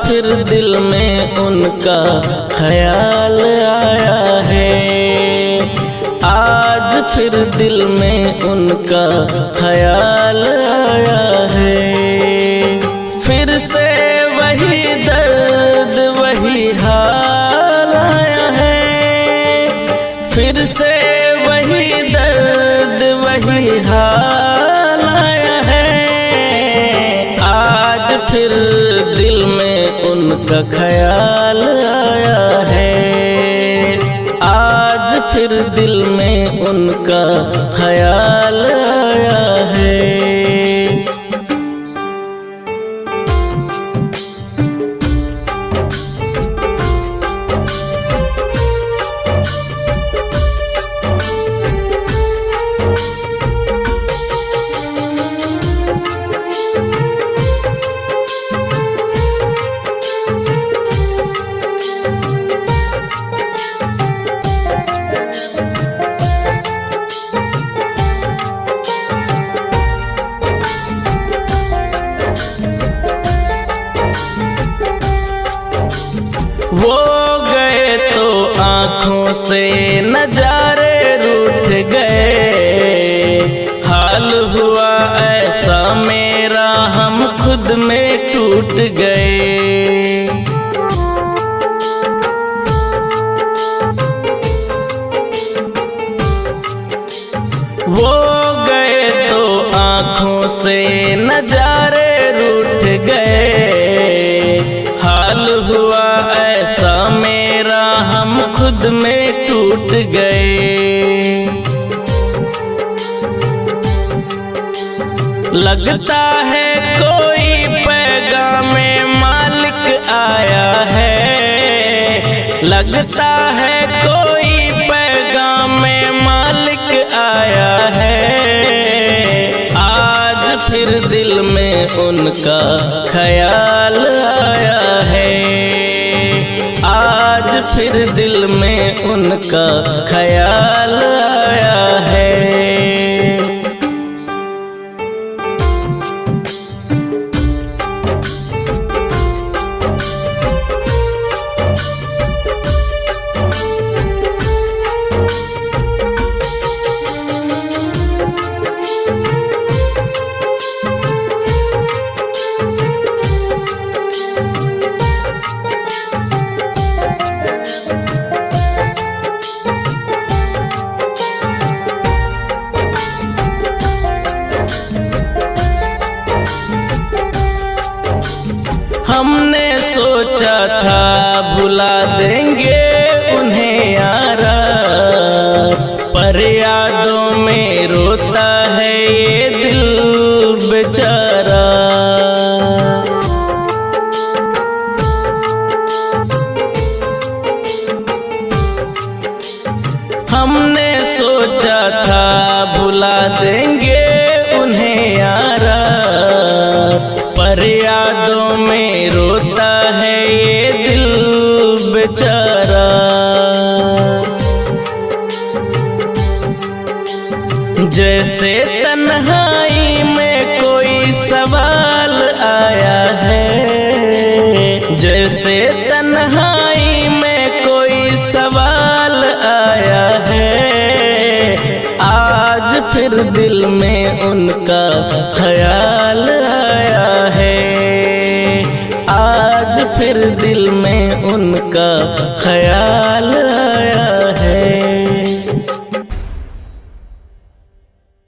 फिर दिल में उनका ख्याल आया है। आज फिर दिल में उनका ख्याल आया है। फिर से वही दर्द वही हाल आया है। फिर से वही दर्द वही हाल आया है। आज फिर दिल में उनका ख्याल आया है। आज फिर दिल में उनका ख्याल आया है। वो गए तो आँखों से नजारे रूठ गए। हाल हुआ ऐसा मेरा हम खुद में टूट गए। वो गए तो आँखों से नजारे रूठ गए। हाल हुआ ऐसा मेरा हम खुद में टूट गए। लगता है कोई पैगाम मालिक आया है। लगता है कोई पैगाम मालिक आया है। आज फिर दिल में उनका ख्याल आया है। आज फिर दिल में उनका ख्याल आया है। हमने सोचा था भुला देंगे उन्हें यारा, पर यादों में रोता है ये दिल बेचारा। हमने सोचा था भुला देंगे उन्हें यारा, पर यादों में रोता है ये दिल बेचारा। जैसे तन्हाई में कोई सवाल आया है, जैसे तन्हाई में कोई सवाल आया है। आज फिर दिल में उनका ख्याल आया है, आज फिर दिल में उनका ख्याल आया